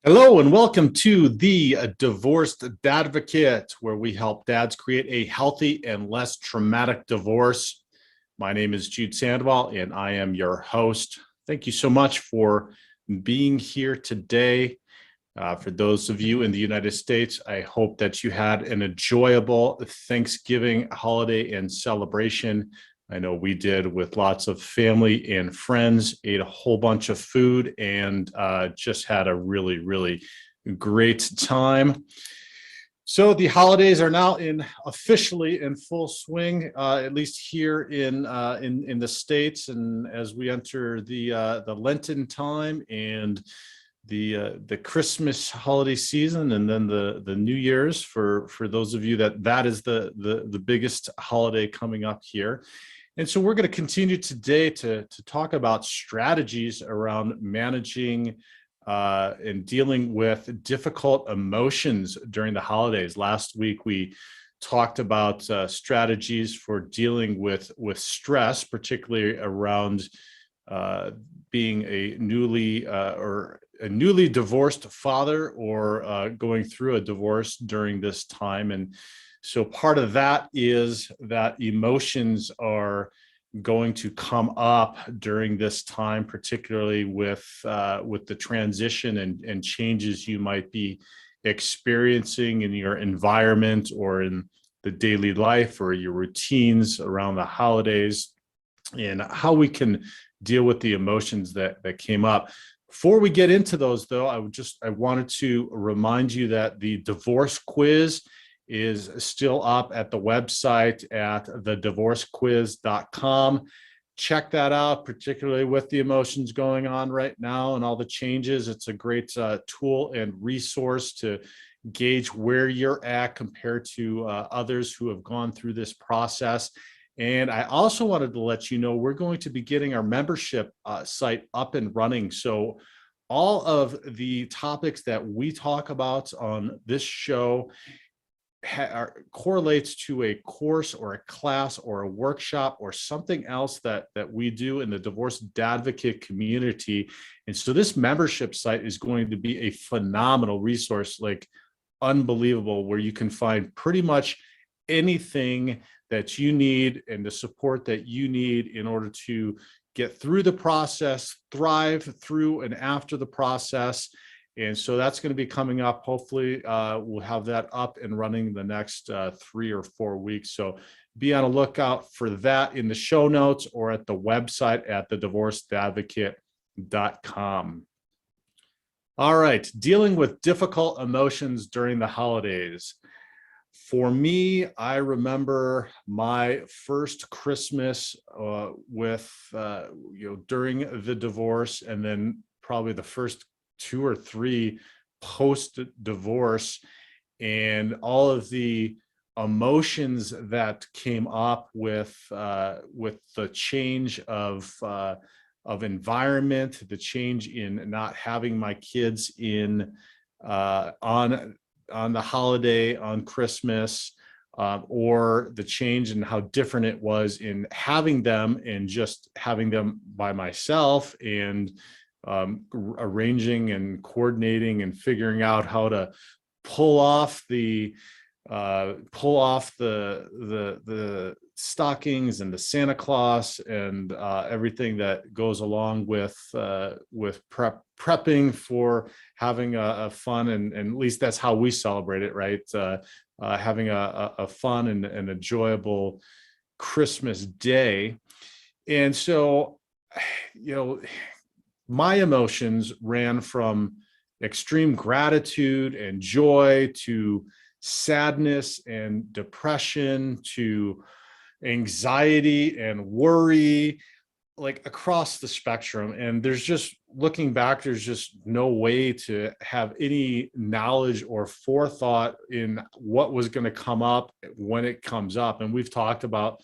Hello and welcome to the Divorced Dadvocate, where we help dads create a healthy and less traumatic divorce. My name is Jude Sandoval and I am your host. Thank you so much for being here today. For those of you in the United States, I hope that you had an enjoyable Thanksgiving holiday and celebration. I know we did, with lots of family and friends, ate a whole bunch of food, and just had a really great time. So the holidays are now officially in full swing, at least here in the States, and as we enter the Lenten time and the Christmas holiday season, and then the New Year's for those of you that is the biggest holiday coming up here. And so we're going to continue today to talk about strategies around managing and dealing with difficult emotions during the holidays. Last week, we talked about strategies for dealing with stress, particularly around being a newly divorced father or going through a divorce during this time. And so part of that is that emotions are going to come up during this time, particularly with the transition and changes you might be experiencing in your environment or in the daily life or your routines around the holidays, and how we can deal with the emotions that came up. Before we get into those, though, I wanted to remind you that the divorce quiz is still up at the website at thedivorcequiz.com. Check that out, particularly with the emotions going on right now and all the changes. It's a great tool and resource to gauge where you're at compared to others who have gone through this process. And I also wanted to let you know we're going to be getting our membership site up and running. So all of the topics that we talk about on this show correlates to a course or a class or a workshop or something else that we do in the Divorced Dadvocate community. And so this membership site is going to be a phenomenal resource, like unbelievable, where you can find pretty much anything that you need and the support that you need in order to get through the process, thrive through and after the process. And so that's going to be coming up. Hopefully, we'll have that up and running the next 3 or 4 weeks. So be on a lookout for that in the show notes or at the website at thedivorcedadvocate.com. All right, dealing with difficult emotions during the holidays. For me, I remember my first Christmas during the divorce, and then probably the first 2 or 3 post-divorce, and all of the emotions that came up with the change of environment, the change in not having my kids in on the holiday, on Christmas, or the change in how different it was in having them and just having them by myself, and arranging and coordinating and figuring out how to pull off the stockings and the Santa Claus and everything that goes along with prepping for having a fun, and at least that's how we celebrate it, right? Having a fun and enjoyable Christmas day. And so, my emotions ran from extreme gratitude and joy to sadness and depression to anxiety and worry, like across the spectrum. And looking back, there's just no way to have any knowledge or forethought in what was going to come up when it comes up. And we've talked about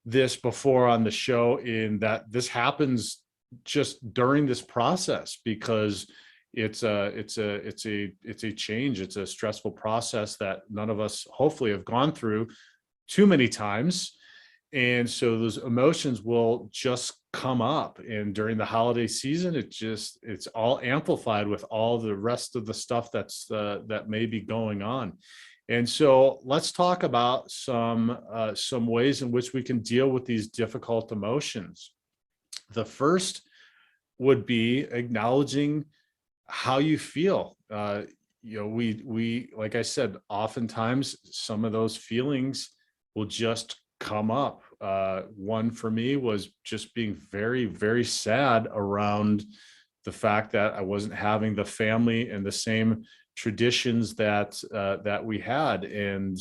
this before on the show, in that this happens just during this process because it's a change. It's a stressful process that none of us hopefully have gone through too many times. And so those emotions will just come up. And during the holiday season, it's all amplified with all the rest of the stuff that may be going on. And so let's talk about some ways in which we can deal with these difficult emotions. The first would be acknowledging how you feel. We like I said, oftentimes some of those feelings will just come up. One for me was just being very, very sad around the fact that I wasn't having the family and the same traditions that we had. And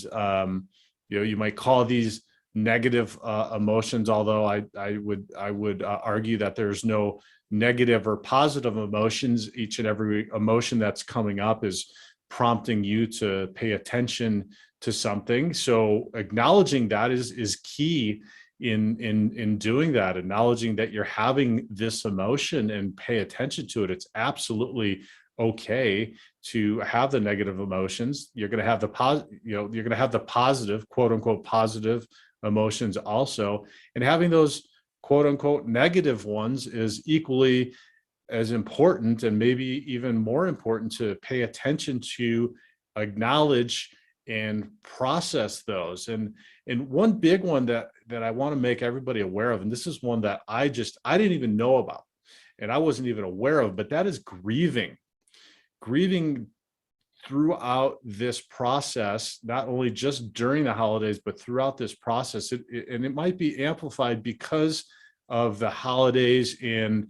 you might call these negative emotions, although I would argue that there's no negative or positive emotions. Each and every emotion that's coming up is prompting you to pay attention to something. So acknowledging that is key in doing that, acknowledging that you're having this emotion and pay attention to it. It's absolutely okay to have the negative emotions. You're going to have you're going to have the positive, quote unquote, positive emotions also. And having those quote unquote negative ones is equally as important, and maybe even more important, to pay attention to, acknowledge, and process those. And one big one that I want to make everybody aware of, and this is one that I didn't even know about and I wasn't even aware of, but that is grieving throughout this process, not only just during the holidays, but throughout this process. And it might be amplified because of the holidays. And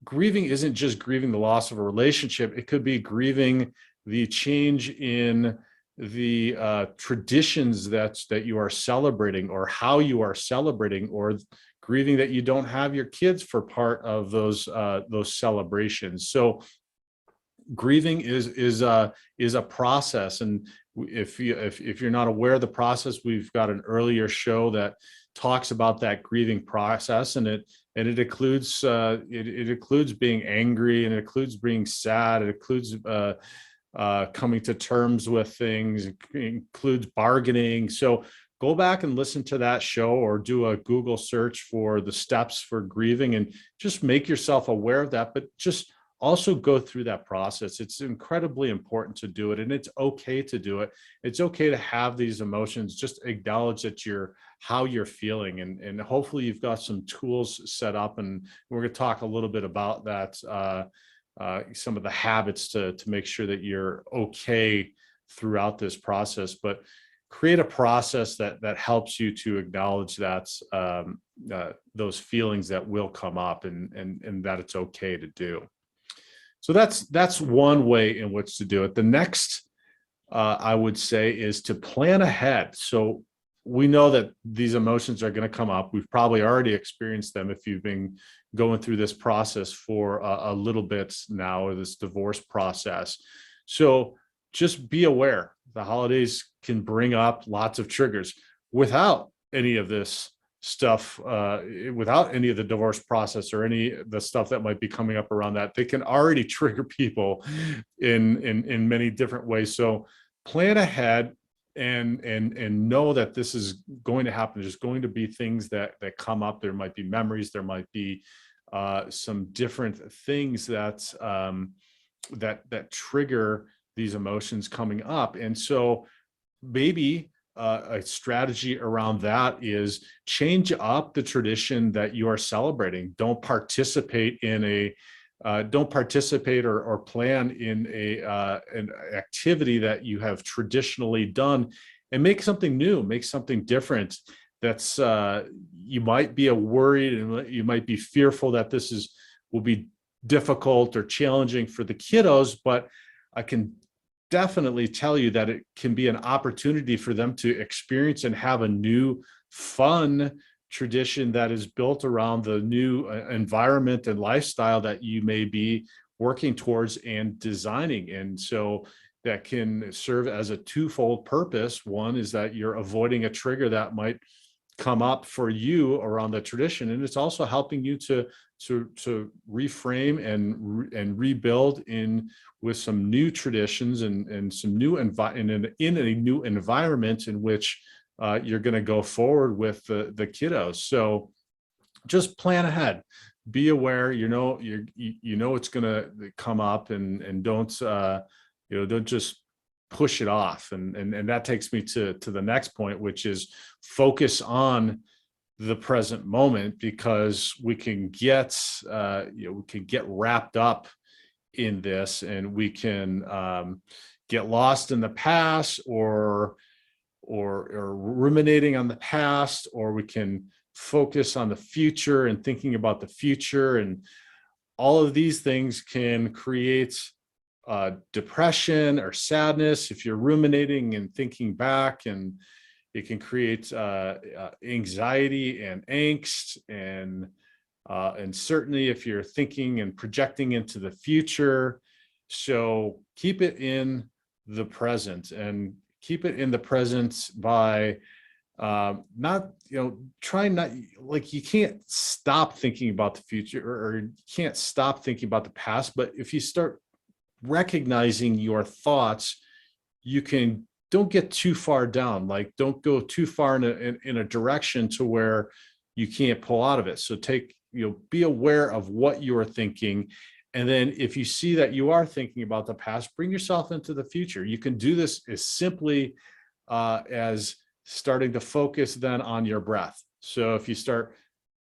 grieving isn't just grieving the loss of a relationship. It could be grieving the change in the traditions that you are celebrating, or how you are celebrating, or grieving that you don't have your kids for part of those celebrations. So grieving is a process. And if you're not aware of the process, we've got an earlier show that talks about that grieving process, and it includes it includes being angry, and it includes being sad, it includes coming to terms with things, it includes bargaining. So go back and listen to that show, or do a Google search for the steps for grieving, and just make yourself aware of that. But just also go through that process. It's incredibly important to do it, and it's okay to do it. It's okay to have these emotions. Just acknowledge that how you're feeling, and hopefully you've got some tools set up, and we're going to talk a little bit about that, some of the habits to make sure that you're okay throughout this process. But create a process that helps you to acknowledge that those feelings that will come up, and that it's okay to do. So that's one way in which to do it. The next, I would say, is to plan ahead. So we know that these emotions are going to come up. We've probably already experienced them if you've been going through this process for a little bit now, or this divorce process. So just be aware. The holidays can bring up lots of triggers. Without any of this stuff, without any of the divorce process or any of the stuff that might be coming up around that, they can already trigger people in many different ways. So plan ahead and know that this is going to happen. There's going to be things that come up. There might be memories. There might be some different things that trigger these emotions coming up. And so maybe a strategy around that is change up the tradition that you are celebrating. Don't participate or plan in an activity that you have traditionally done, and make something new, make something different. That's you might be worried, and you might be fearful that this will be difficult or challenging for the kiddos, but I can definitely tell you that it can be an opportunity for them to experience and have a new fun tradition that is built around the new environment and lifestyle that you may be working towards and designing. And so that can serve as a twofold purpose. One is that you're avoiding a trigger that might come up for you around the tradition, and it's also helping you to reframe and rebuild with some new traditions and some new in a new environment in which you're going to go forward with the kiddos. So just plan ahead, be aware, you know it's going to come up, and don't don't just push it off. And that takes me to the next point, which is focus on the present moment, because we can get wrapped up in this, and we can get lost in the past, or ruminating on the past, or we can focus on the future and thinking about the future. And all of these things can create depression or sadness if you're ruminating and thinking back, and it can create anxiety and angst, and certainly if you're thinking and projecting into the future. So keep it in the present, and keep it in the present by not, trying not, like, you can't stop thinking about the future, or you can't stop thinking about the past. But if you start recognizing your thoughts, don't get too far down, like don't go too far in a direction to where you can't pull out of it. So be aware of what you're thinking. And then if you see that you are thinking about the past, bring yourself into the future. You can do this as simply as starting to focus then on your breath. So if you start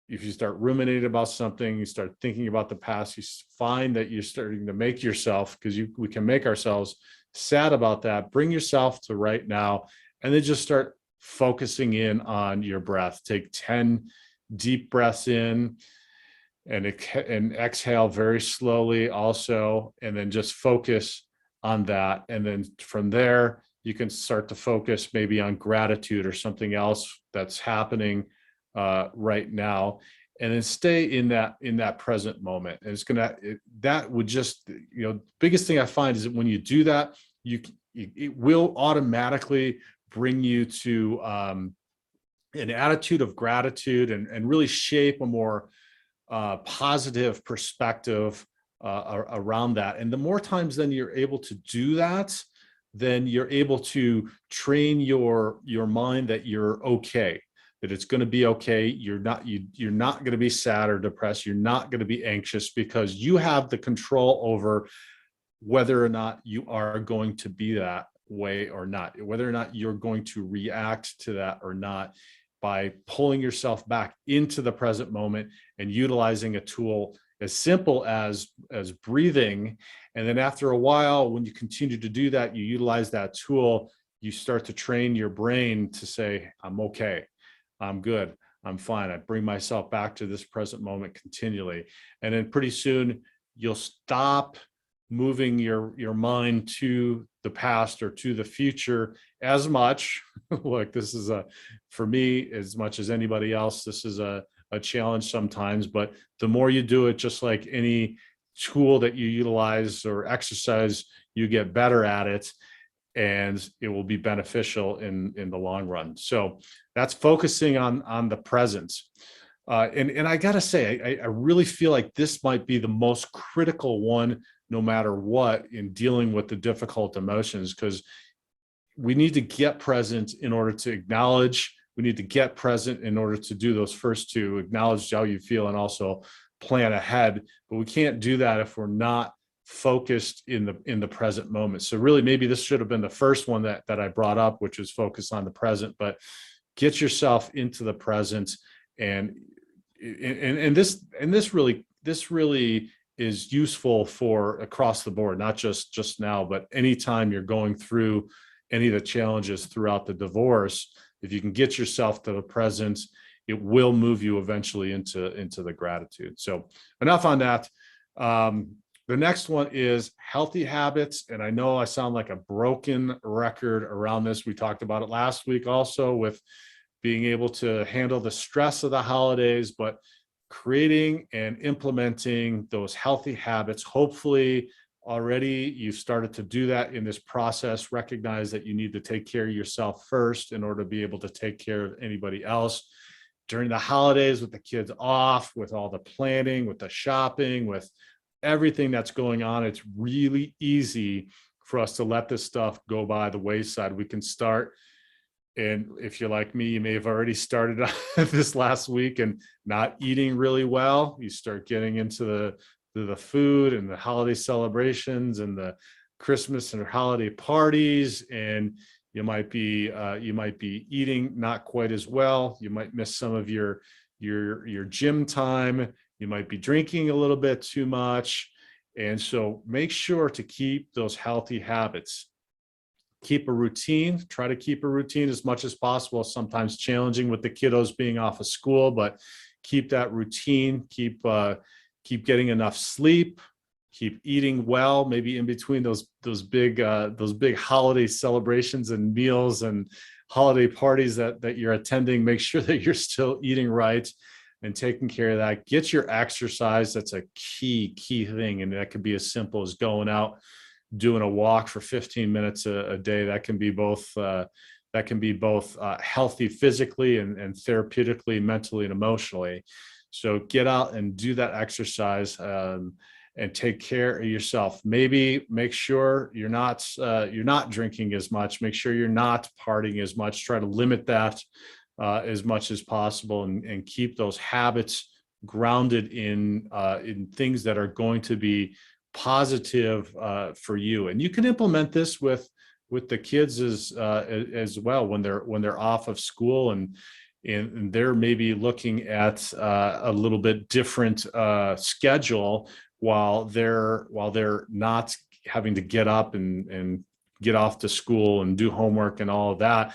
ruminating about something, you start thinking about the past, you find that you're starting to make yourself, because we can make ourselves sad about that, bring yourself to right now, and then just start focusing in on your breath. Take 10 deep breaths in, and exhale very slowly also, and then just focus on that. And then from there, you can start to focus maybe on gratitude or something else that's happening right now, and then stay in that present moment. And that would just, biggest thing I find is that when you do that, it will automatically bring you to an attitude of gratitude, and really shape a more positive perspective around that. And the more times then you're able to do that, then you're able to train your mind that you're okay, that it's going to be okay. You're not going to be sad or depressed. You're not going to be anxious, because you have the control over whether or not you are going to be that way or not, whether or not you're going to react to that or not, by pulling yourself back into the present moment and utilizing a tool as simple as breathing. And then after a while, when you continue to do that, you utilize that tool, you start to train your brain to say, I'm okay, I'm good, I'm fine. I bring myself back to this present moment continually. And then pretty soon you'll stop moving your mind to the past or to the future as much. Like, this is for me, as much as anybody else, this is a challenge sometimes, but the more you do it, just like any tool that you utilize or exercise, you get better at it, and it will be beneficial in the long run. So that's focusing on the present. And I gotta say, I really feel like this might be the most critical one, no matter what, in dealing with the difficult emotions, because we need to get present in order to acknowledge. We need to get present in order to do those first two, acknowledge how you feel and also plan ahead. But we can't do that if we're not focused in the present moment. So really, maybe this should have been the first one that I brought up, which was focus on the present. But get yourself into the present, and this really is useful for across the board, not just now, but anytime you're going through any of the challenges throughout the divorce. If you can get yourself to the present, it will move you eventually into the gratitude. So enough on that. The next one is healthy habits. And I know I sound like a broken record around this. We talked about it last week also, with being able to handle the stress of the holidays, but creating and implementing those healthy habits. Hopefully already you've started to do that in this process. Recognize that you need to take care of yourself first in order to be able to take care of anybody else. During the holidays, with the kids off, with all the planning, with the shopping, with everything that's going on, it's really easy for us to let this stuff go by the wayside. We can start And if you're like me, you may have already started this last week and not eating really well. You start getting into the food and the holiday celebrations and the Christmas and holiday parties, and you might be eating not quite as well. You might miss some of your gym time. You might be drinking a little bit too much. And so make sure to keep those healthy habits. Keep a routine, try to keep a routine as much as possible. Sometimes challenging with the kiddos being off of school, but keep that routine, keep getting enough sleep, keep eating well, maybe in between those big holiday celebrations and meals and holiday parties that you're attending. Make sure that you're still eating right and taking care of that. Get your exercise. That's a key thing. And that could be as simple as going out, doing a walk for 15 minutes a day. That can be both healthy physically and therapeutically, mentally and emotionally. So get out and do that exercise, and take care of yourself. Maybe make sure you're not drinking as much. Make sure you're not partying as much. Try to limit that as much as possible, and keep those habits grounded in things that are going to be positive for you. And you can implement this with the kids as well when they're off of school and they're maybe looking at a little bit different schedule while they're not having to get up and get off to school and do homework and all of that.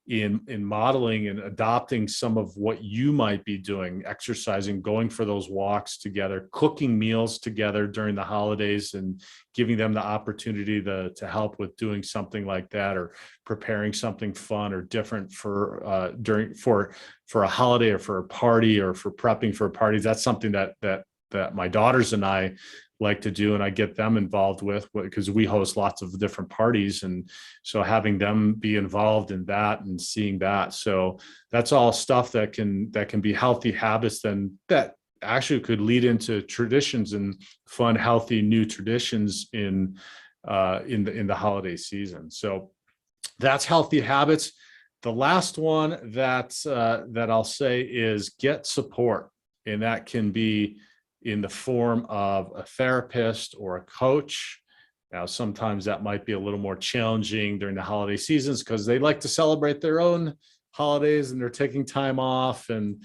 In modeling and adopting some of what you might be doing, exercising, going for those walks together, cooking meals together during the holidays, and giving them the opportunity to help with doing something like that, or preparing something fun or different for a holiday or for a party or for prepping for parties. That's something that my daughters and I like to do, and I get them involved with, because we host lots of different parties, and so having them be involved in that and seeing that. So that's all stuff that can be healthy habits, then that actually could lead into traditions and fun, healthy new traditions in the holiday season. So that's healthy habits. The last one that I'll say is get support, and that can be in the form of a therapist or a coach. Now, sometimes that might be a little more challenging during the holiday seasons because they like to celebrate their own holidays and they're taking time off and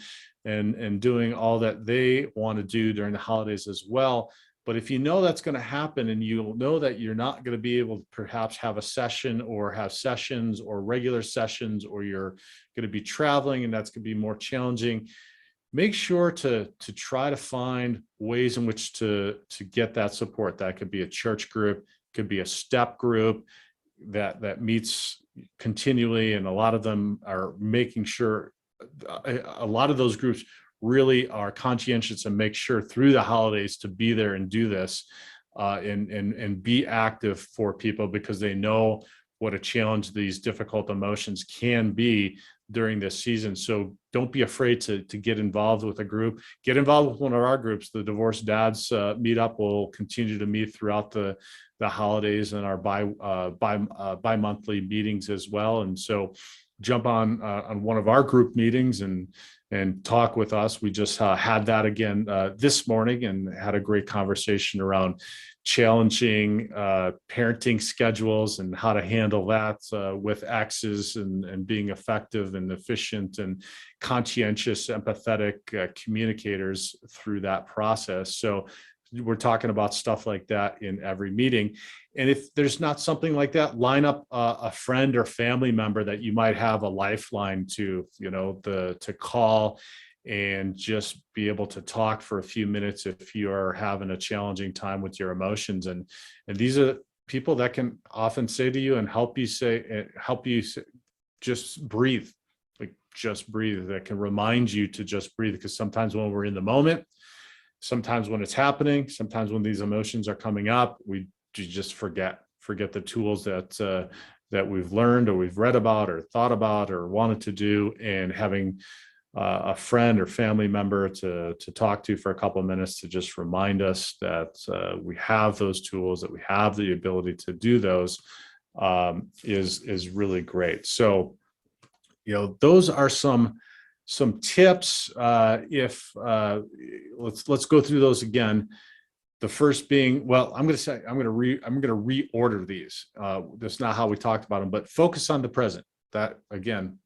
doing all that they want to do during the holidays as well. But if you know that's going to happen, and you know that you're not going to be able to perhaps have a session or have sessions or regular sessions, or you're going to be traveling and that's going to be more challenging, make sure to try to find ways in which to get that support. That could be a church group, could be a step group that meets continually, and a lot of them are making sure, a lot of those groups really are conscientious and make sure through the holidays to be there and do this, and be active for people, because they know what a challenge these difficult emotions can be during this season. So don't be afraid to get involved with a group. Get involved with one of our groups. The Divorced Dads meetup will continue to meet throughout the holidays, and our bi-monthly meetings as well. And so jump on one of our group meetings and talk with us. We just had that again this morning, and had a great conversation around challenging parenting schedules and how to handle that with exes, and being effective and efficient and conscientious, empathetic communicators through that process. So we're talking about stuff like that in every meeting. And if there's not something like that, line up a friend or family member that you might have a lifeline to, to call and just be able to talk for a few minutes if you are having a challenging time with your emotions. And these are people that can often say to you and help you just breathe, like just breathe. That can remind you to just breathe, because sometimes when we're in the moment, sometimes when it's happening, sometimes when these emotions are coming up, we just forget the tools that we've learned or we've read about or thought about or wanted to do. And having a friend or family member to talk to for a couple of minutes to just remind us that we have those tools, that we have the ability to do those, is really great. So those are some tips. If let's go through those again. The first being, well, I'm going to reorder these. That's not how we talked about them, but focus on the present. That again,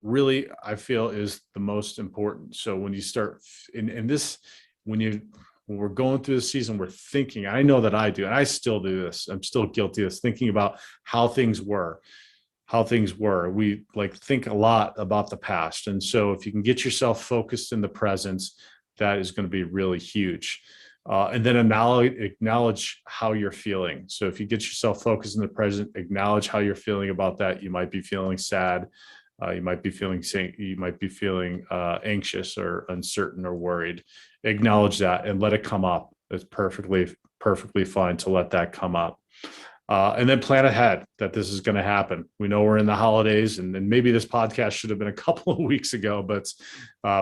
really, I feel is the most important. So when you start in this, when we're going through the season, we're thinking, I know that I do, and I still do this. I'm still guilty of this, thinking about how things were. We think a lot about the past. And so if you can get yourself focused in the present, that is going to be really huge. And then acknowledge how you're feeling. So if you get yourself focused in the present, acknowledge how you're feeling about that. You might be feeling sad. You might be feeling anxious or uncertain or worried. Acknowledge that and let it come up. It's perfectly fine to let that come up. And then plan ahead that this is going to happen. We know we're in the holidays, and maybe this podcast should have been a couple of weeks ago, but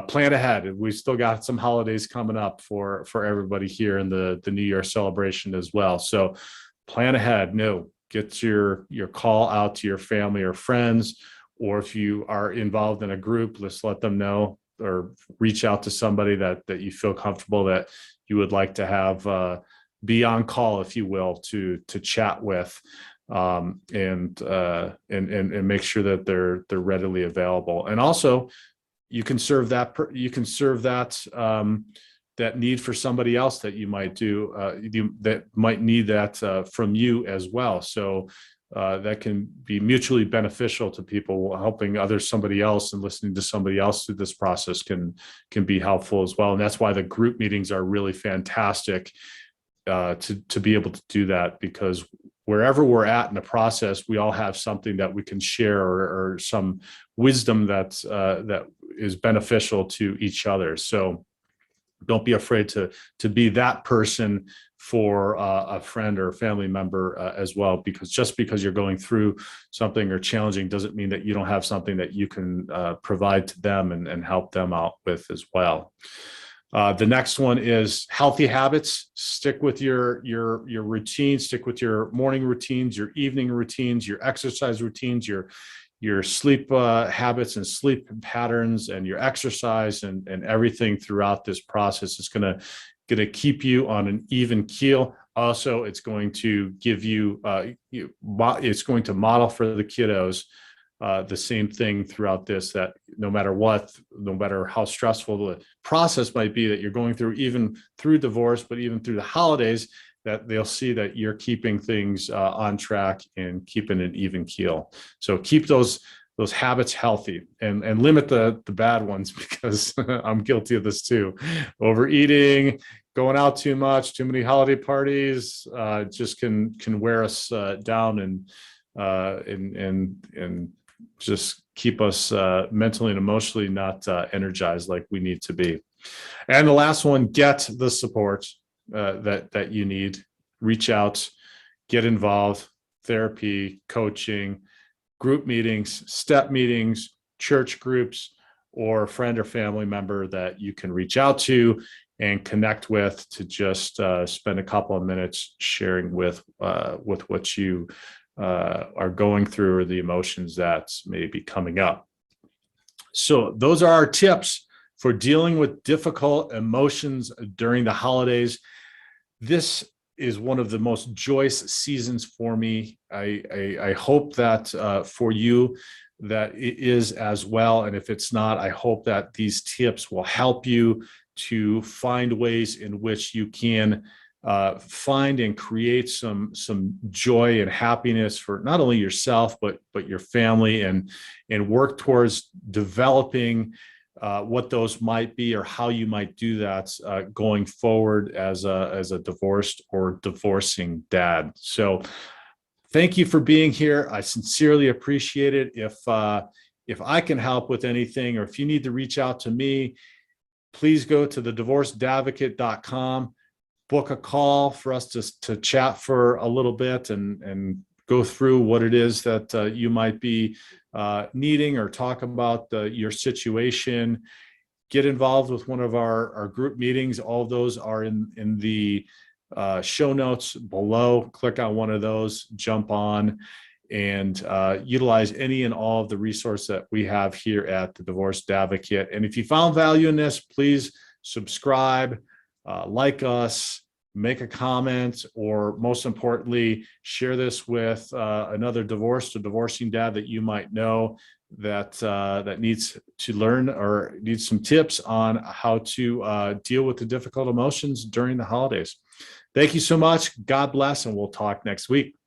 plan ahead. We still got some holidays coming up for everybody here in the New Year celebration as well. So plan ahead. Get your call out to your family or friends, or if you are involved in a group, let's let them know, or reach out to somebody that you feel comfortable that you would like to have be on call, if you will, to chat with, and make sure that they're readily available. And also, you can serve that that need for somebody else that you might that might need that from you as well. So that can be mutually beneficial to people. Helping somebody else and listening to somebody else through this process can be helpful as well. And that's why the group meetings are really fantastic. To be able to do that, because wherever we're at in the process, we all have something that we can share, or some wisdom that is beneficial to each other. So don't be afraid to be that person for a friend or a family member as well, because just because you're going through something or challenging doesn't mean that you don't have something that you can provide to them and help them out with as well. The next one is healthy habits. Stick with your routine. Stick with your morning routines, your evening routines, your exercise routines, your sleep habits and sleep patterns, and your exercise and everything throughout this process. It's gonna keep you on an even keel. Also, it's going to give you it's going to model for the kiddos the same thing throughout this, that no matter how stressful the process might be that you're going through, even through divorce, but even through the holidays, that they'll see that you're keeping things on track and keeping an even keel. So keep those habits healthy, and limit the bad ones, because I'm guilty of this too. Overeating, going out too much, too many holiday parties, just can wear us down and just keep us mentally and emotionally not energized like we need to be. And the last one, get the support that you need. Reach out, get involved, therapy, coaching, group meetings, step meetings, church groups, or a friend or family member that you can reach out to and connect with, to just spend a couple of minutes sharing with what you are going through, or the emotions that may be coming up. So those are our tips for dealing with difficult emotions during the holidays. This is one of the most joyous seasons for me. I hope that for you that it is as well. And if it's not, I hope that these tips will help you to find ways in which you can find and create some joy and happiness for not only yourself but your family, and work towards developing what those might be, or how you might do that going forward as a divorced or divorcing dad. So thank you for being here. I sincerely appreciate it. If I can help with anything, or if you need to reach out to me, please go to thedivorcedadvocate.com. book a call for us to chat for a little bit and go through what it is that you might be needing, or talk about your situation. Get involved with one of our group meetings. All of those are in the show notes below. Click on one of those, jump on, and utilize any and all of the resources that we have here at the Divorced Advocate. And if you found value in this, please subscribe, like us, make a comment, or most importantly, share this with another divorced or divorcing dad that you might know that needs to learn or needs some tips on how to deal with the difficult emotions during the holidays. Thank you so much. God bless, and we'll talk next week.